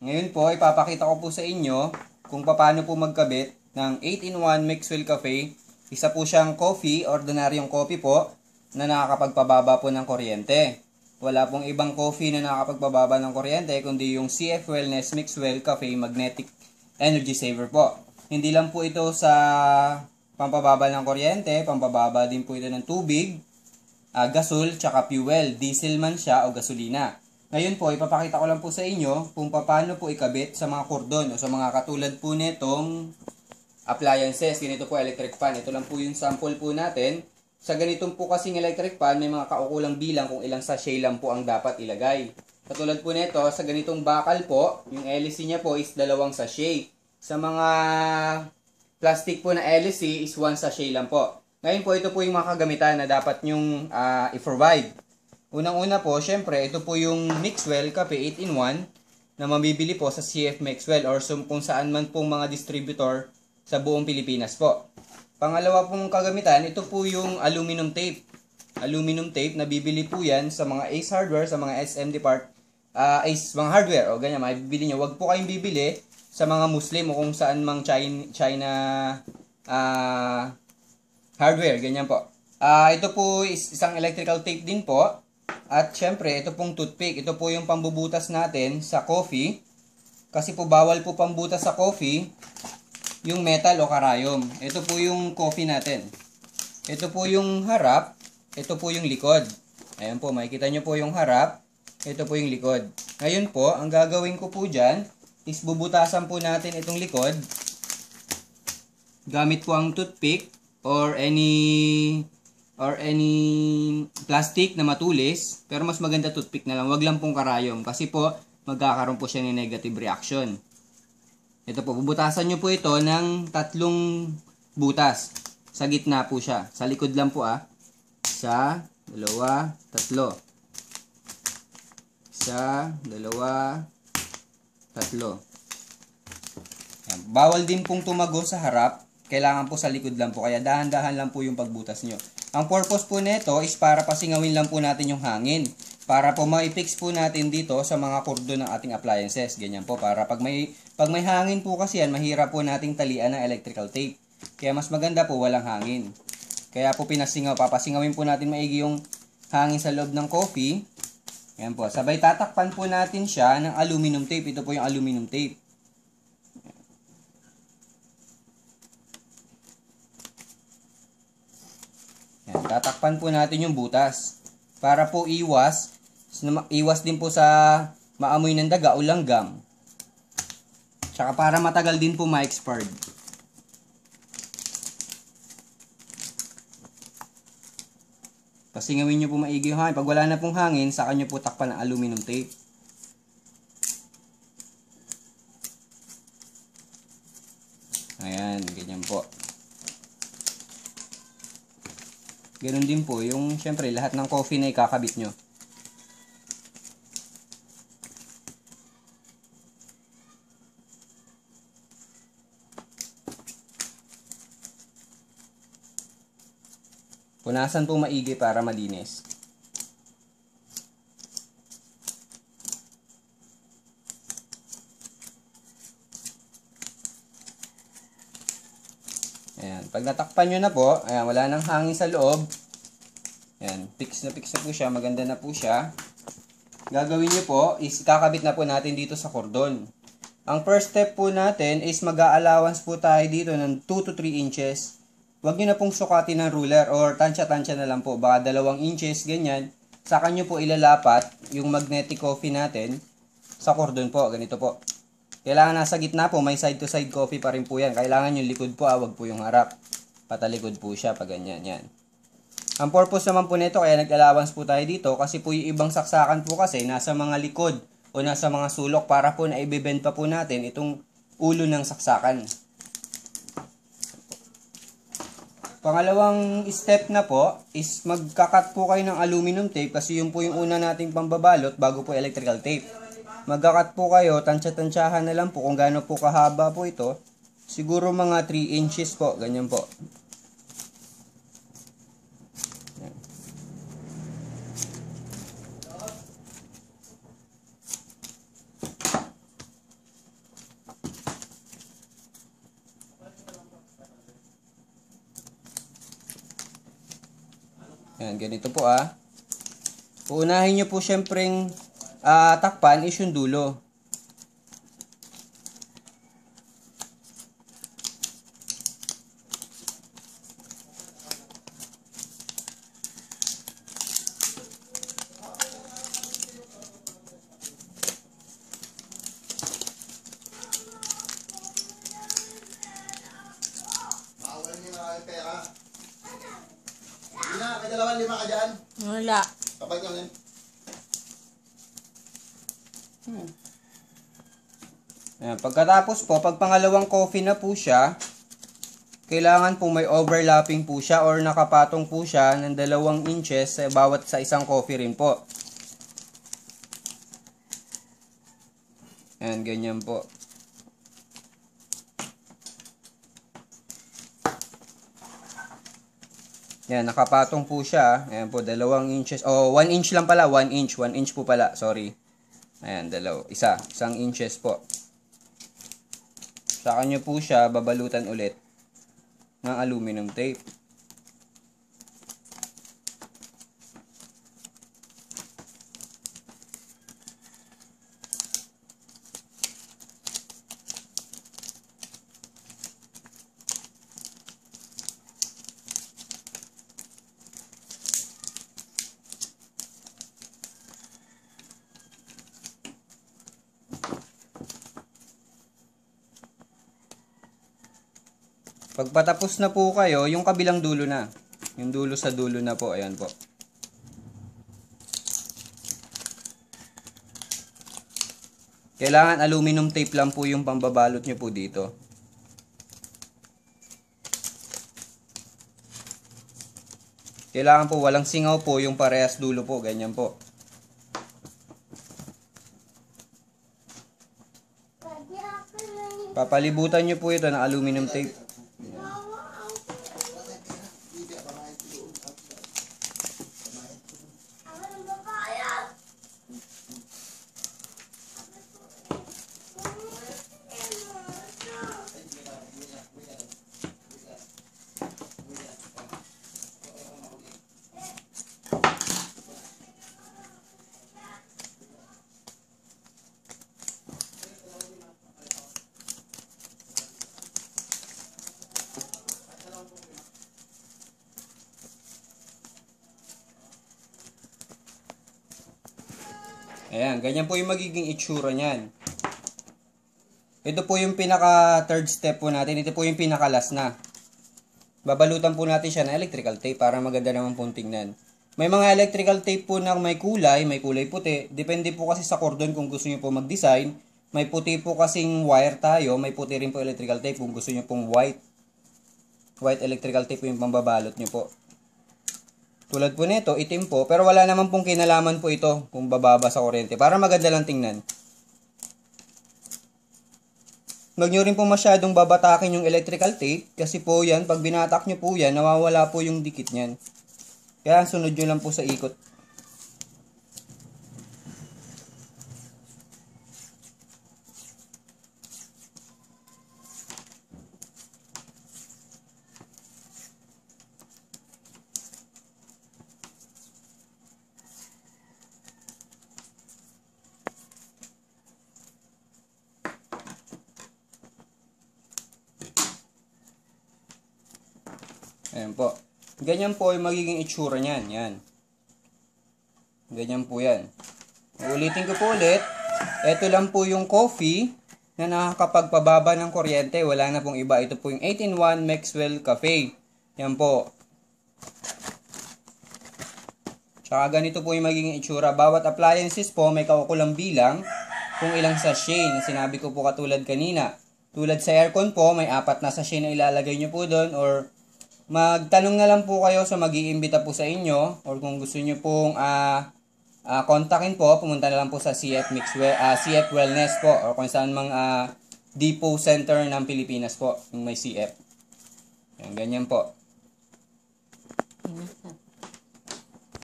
Ngayon po, ipapakita ko po sa inyo kung paano po magkabit ng 8-in-1 Maxwell Cafe. Isa po siyang coffee, ordinaryong coffee po, na nakakapagpababa po ng kuryente. Wala pong ibang coffee na nakakapagpababa ng kuryente, kundi yung CF Wellness Maxwell Cafe Magnetic Energy Saver po. Hindi lang po ito sa pampababa ng kuryente, pampababa din po ito ng tubig, gasol, tsaka fuel, diesel man siya o gasolina. Ngayon po, ipapakita ko lang po sa inyo kung paano po ikabit sa mga kordon o sa mga katulad po nitong appliances. Ganito po electric fan. Ito lang po yung sample po natin. Sa ganitong po kasing electric fan, may mga kaukulang bilang kung ilang sachet lang po ang dapat ilagay. Katulad po nito, sa ganitong bakal po, yung LC niya po is 2 sachet. Sa mga plastic po na LC is 1 sachet lang po. Ngayon po, ito po yung mga kagamitan na dapat nyong i-provide. Unang-una po, syempre, ito po yung Maxwell Cafe 8-in-1 na mabibili po sa CF Maxwell or kung saan man pong mga distributor sa buong Pilipinas po. Pangalawa pong kagamitan, ito po yung aluminum tape. Aluminum tape, nabibili po yan sa mga Ace Hardware, sa mga SM Depart, Ace, mga hardware, o ganyan, mabibili nyo. Huwag po kayong bibili sa mga Muslim o kung saan mang China hardware, ganyan po. Ito po is isang electrical tape din po. At syempre, ito pong toothpick. Ito po yung pambubutas natin sa coffee. Kasi po bawal po pambutas sa coffee yung metal o karayom. Ito po yung coffee natin. Ito po yung harap. Ito po yung likod. Ayan po, makikita nyo po yung harap. Ito po yung likod. Ngayon po, ang gagawin ko po dyan is bubutasan po natin itong likod. Gamit po ang toothpick or any plastic na matulis, pero mas maganda toothpick na lang, wag lang pong karayom kasi po magkakaroon po siya ng negative reaction. Ito po, bubutasan nyo po ito ng 3 butas. Sa gitna po siya. Sa likod lang po Isa, 2, 3. Isa, 2, 3. Yan. Bawal din pong tumago sa harap. Kailangan po sa likod lang po. Kaya dahan-dahan lang po yung pagbutas nyo. Ang purpose po nito is para pasingawin lang po natin yung hangin. Para po ma-fix po natin dito sa mga kordon ng ating appliances. Ganyan po. Para pag may hangin po kasi yan, mahirap po nating talian ng electrical tape. Kaya mas maganda po walang hangin. Kaya po papasingawin po natin maigi yung hangin sa loob ng coffee. Yan po. Sabay tatakpan po natin siya ng aluminum tape. Ito po yung aluminum tape. Yan, tatakpan po natin yung butas para po iwas din po sa maamoy ng daga o langgam. Tsaka para matagal din po ma-expired. Pasingawin nyo po maigi yung hangin. Pag wala na pong hangin, saka nyo po takpan ng aluminum tape. Ayan, ganyan po. Ganun din po, yung syempre lahat ng coffee na ikakabit nyo. Punasan po maigi para malinis. Ayan. Pag natakpan nyo na po, ayan, wala nang hangin sa loob. Ayan, fix na po siya. Maganda na po siya. Gagawin nyo po is kakabit na po natin dito sa kordon. Ang first step po natin is mag-a-allowance po tayo dito ng 2 to 3 inches. Huwag nyo na pong sukatin ng ruler or tansya-tansya na lang po. Baka 2 inches, ganyan. Saka nyo po ilalapat yung magnetic coffee natin sa kordon po. Ganito po. Kailangan nasa gitna po, may side to side coffee pa rin po yan. Kailangan yung likod po, wag po yung harap. Patalikod po siya pag ganyan, yan. Ang purpose naman po nito, kaya nag-allowance po tayo dito, kasi po yung ibang saksakan po kasi nasa mga likod o nasa mga sulok para po na i-bend pa po natin itong ulo ng saksakan. Pangalawang step na po is magkakat po kayo ng aluminum tape kasi yun po yung una nating pambabalot bago po electrical tape. Magkakat po kayo, tansya-tansyahan na lang po kung gaano po kahaba po ito. Siguro mga 3 inches po, ganyan po. Yan, ganito po Uunahin nyo po syempreng takpan is yung dulo. May 2-5 ka dyan? Wala. Kapag yun. Ayan, pagkatapos po, pag pangalawang coffee na po siya, kailangan po may overlapping po siya or nakapatong po siya ng 2 inches sa bawat sa isang coffee rin po. Ayan, ganyan po. Yan, nakapatong po siya. Ayan po, 2 inches. Oh, 1 inch lang pala. 1 inch. 1 inch po pala. Sorry. Ayan, isang inches po. Saka nyo po siya babalutan ulit ng aluminum tape. Pagpatapos na po kayo, yung kabilang dulo na. Yung dulo sa dulo na po. Ayan po. Kailangan aluminum tape lang po yung pambabalot nyo po dito. Kailangan po walang singaw po yung parehas dulo po. Ganyan po. Papalibutan nyo po ito ng aluminum tape. Ayan, ganyan po yung magiging itsura niyan. Ito po yung pinaka third step po natin. Ito po yung pinaka last na. Babalutan po natin siya ng electrical tape para maganda naman pong tingnan. May mga electrical tape po na may kulay puti. Depende po kasi sa cordon kung gusto nyo po mag-design. May puti po kasing wire tayo. May puti rin po electrical tape kung gusto nyo pong white. White electrical tape po yung pambabalot nyo po. Tulad po nito, itim po, pero wala naman pong kinalaman po ito kung bababa sa kuryente. Para maganda lang tingnan. Huwag nyo rin po masyadong babatakin yung electrical tape kasi po yan, pag binatak nyo po yan, nawawala po yung dikit nyan. Kaya sunod nyo lang po sa ikot. Ayan po. Ganyan po yung magiging itsura niyan. Yan. Ganyan po yan. Ulitin ko po ulit. Ito lang po yung coffee na nakakapagpababa ng kuryente. Wala na pong iba. Ito po yung 8-in-1 Maxwell Cafe. Yan po. Tsaka ganito po yung magiging itsura. Bawat appliances po may kaukulang bilang kung ilang sachet na sinabi ko po katulad kanina. Tulad sa aircon po, may 4 na sachet na ilalagay nyo po doon or magtanong na lang po kayo sa mag-iimbita po sa inyo or kung gusto niyo pong kontakin po, pumunta na lang po sa CF Wellness po or kung saan mang depot center ng Pilipinas po, yung may CF. Yan, ganyan po.